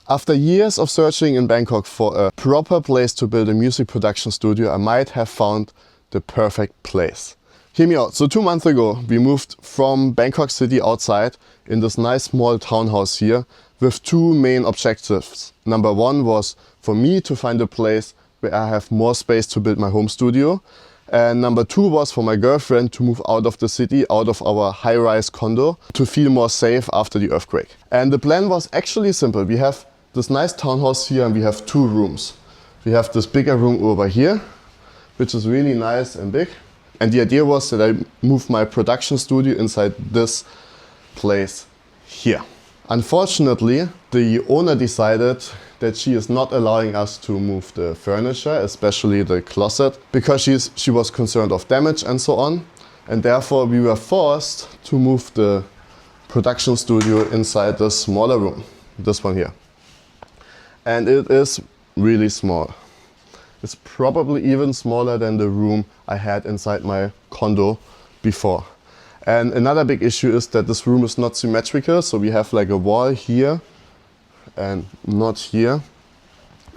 After years of searching in Bangkok for a proper place to build a music production studio, I might have found the perfect place. Hear me out. So 2 months ago, we moved from Bangkok city outside in this nice small townhouse here with 2 main objectives. Number 1 was for me to find a place where I have more space to build my home studio. And number 2 was for my girlfriend to move out of the city, out of our high-rise condo, to feel more safe after the earthquake. And the plan was actually simple. We have this nice townhouse here and we have 2 rooms. We have this bigger room over here, which is really nice and big. And the idea was that I move my production studio inside this place here. Unfortunately, the owner decided that she is not allowing us to move the furniture, especially the closet, because she was concerned of damage and so on. And therefore we were forced to move the production studio inside the smaller room, this one here. And it is really small. It's probably even smaller than the room I had inside my condo before. And another big issue is that this room is not symmetrical, so we have like a wall here and not here.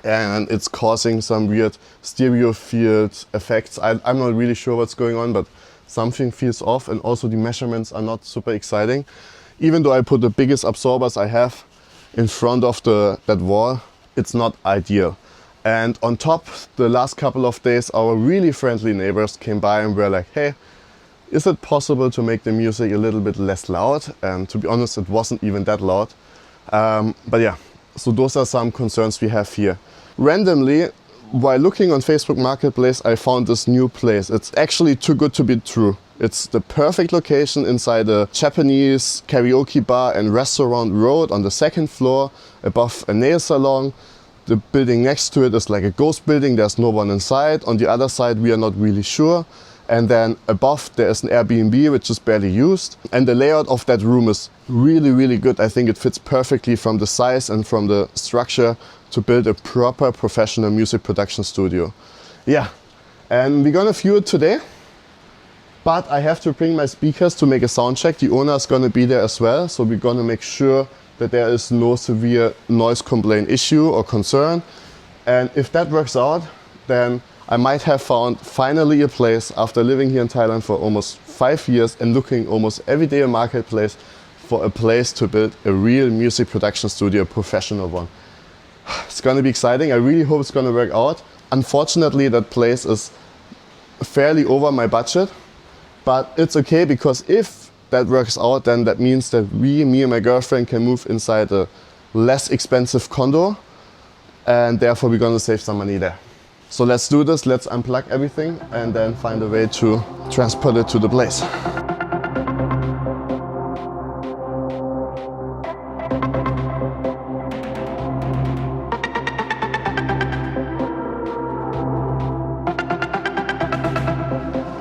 And it's causing some weird stereo field effects. I'm not really sure what's going on, but something feels off, and also the measurements are not super exciting. Even though I put the biggest absorbers I have in front of that wall, it's not ideal. And on top, the last couple of days, our really friendly neighbors came by and were like, hey, is it possible to make the music a little bit less loud? And to be honest, it wasn't even that loud. But yeah, so those are some concerns we have here. Randomly, while looking on Facebook Marketplace, I found this new place. It's actually too good to be true. It's the perfect location inside a Japanese karaoke bar and restaurant road on the 2nd floor, above a nail salon. The building next to it is like a ghost building, there's no one inside. On the other side, we are not really sure. And then above there is an Airbnb, which is barely used. And the layout of that room is really, really good. I think it fits perfectly from the size and from the structure to build a proper professional music production studio. Yeah, and we're gonna view it today. But I have to bring my speakers to make a sound check. The owner is gonna be there as well. So we're gonna make sure that there is no severe noise complaint issue or concern. And if that works out, then I might have found finally a place after living here in Thailand for almost 5 years and looking almost every day in Marketplace for a place to build a real music production studio, a professional one. It's gonna be exciting. I really hope it's gonna work out. Unfortunately, that place is fairly over my budget, but it's okay, because if that works out, then that means that me and my girlfriend can move inside a less expensive condo, and therefore we're gonna save some money there. So let's do this, let's unplug everything and then find a way to transport it to the place.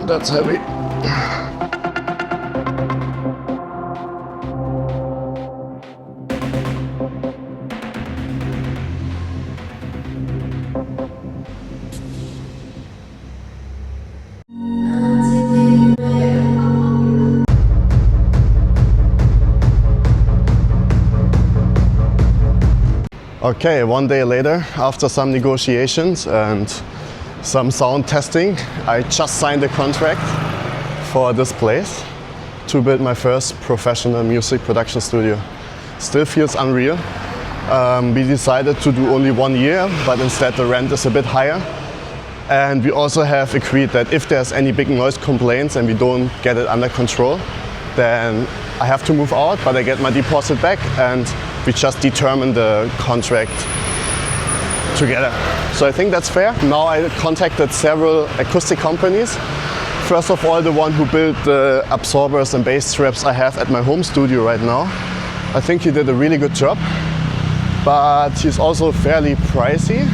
That's heavy. Okay, 1 day later, after some negotiations and some sound testing, I just signed a contract for this place to build my first professional music production studio. Still feels unreal. We decided to do only 1 year, but instead the rent is a bit higher. And we also have agreed that if there's any big noise complaints and we don't get it under control, then I have to move out, but I get my deposit back, and we just determine the contract together. So I think that's fair. Now I contacted several acoustic companies. First of all, the one who built the absorbers and bass traps I have at my home studio right now. I think he did a really good job, but he's also fairly pricey.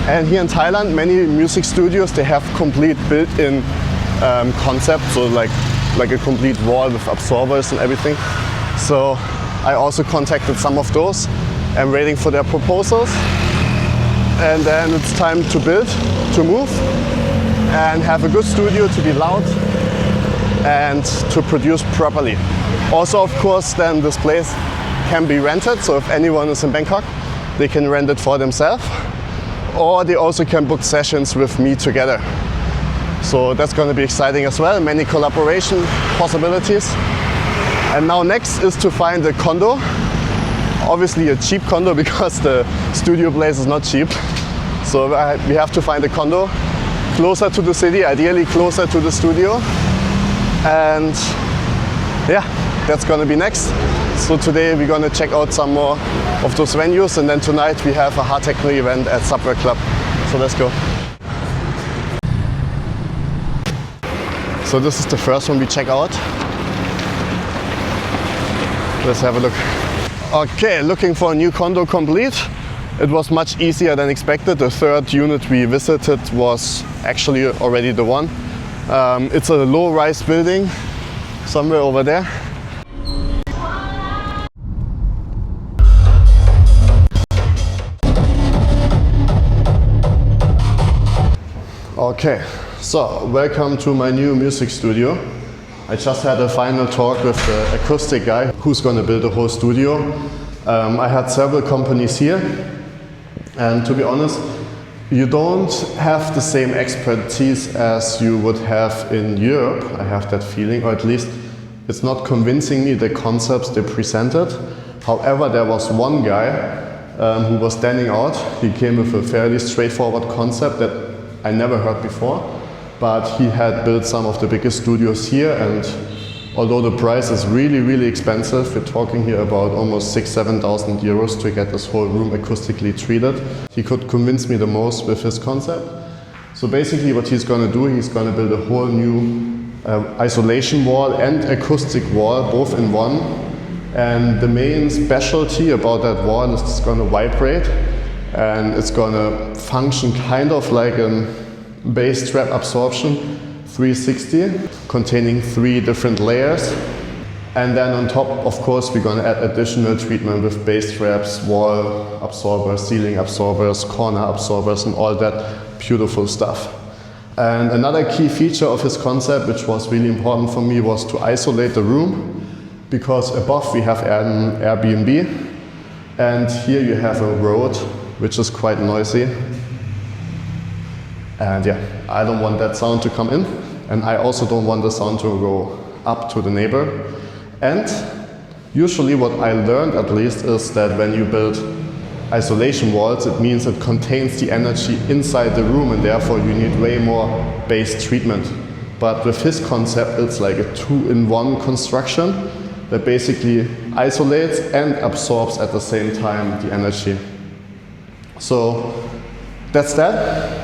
And here in Thailand, many music studios, they have complete built-in concept, so like a complete wall with absorbers and everything. So I also contacted some of those. I'm waiting for their proposals. And then it's time to build, to move, and have a good studio to be loud and to produce properly. Also, of course, then this place can be rented. So if anyone is in Bangkok they can rent it for themselves, or they also can book sessions with me together. So that's going to be exciting as well, many collaboration possibilities. And now next is to find a condo. Obviously a cheap condo, because the studio place is not cheap. So we have to find a condo closer to the city, ideally closer to the studio. And yeah, that's gonna be next. So today we're gonna check out some more of those venues, and then tonight we have a hard techno event at SUBWERK Club. So let's go. So this is the first one we check out. Let's have a look. Okay, looking for a new condo complete. It was much easier than expected. The third unit we visited was actually already the one. It's a low-rise building somewhere over there. Okay, so welcome to my new music studio. I just had a final talk with the acoustic guy who's going to build a whole studio. I had several companies here, and to be honest, you don't have the same expertise as you would have in Europe. I have that feeling, or at least it's not convincing me, the concepts they presented. However, there was one guy who was standing out. He came with a fairly straightforward concept that I never heard before. But he had built some of the biggest studios here, and although the price is really, really expensive, we're talking here about almost 6,000–7,000 euros to get this whole room acoustically treated. He could convince me the most with his concept. So basically what he's going to do, he's going to build a whole new isolation wall and acoustic wall, both in one. And the main specialty about that wall is it's going to vibrate, and it's going to function kind of like a bass trap absorption 360, containing 3 different layers. And then on top, of course, we're going to add additional treatment with bass traps, wall absorbers, ceiling absorbers, corner absorbers, and all that beautiful stuff. And another key feature of his concept, which was really important for me, was to isolate the room, because above we have an Airbnb, and here you have a road, which is quite noisy. And yeah, I don't want that sound to come in, and I also don't want the sound to go up to the neighbor. And usually what I learned, at least, is that when you build isolation walls, it means it contains the energy inside the room, and therefore you need way more bass treatment. But with his concept, it's like a 2-in-1 construction that basically isolates and absorbs at the same time the energy. So that's that.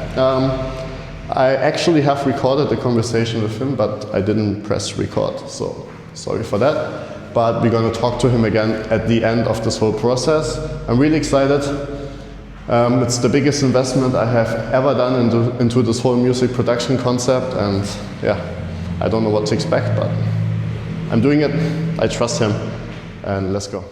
I actually have recorded the conversation with him, but I didn't press record, so sorry for that. But we're going to talk to him again at the end of this whole process. I'm really excited. It's the biggest investment I have ever done into this whole music production concept, and yeah, I don't know what to expect, but I'm doing it. I trust him, and let's go.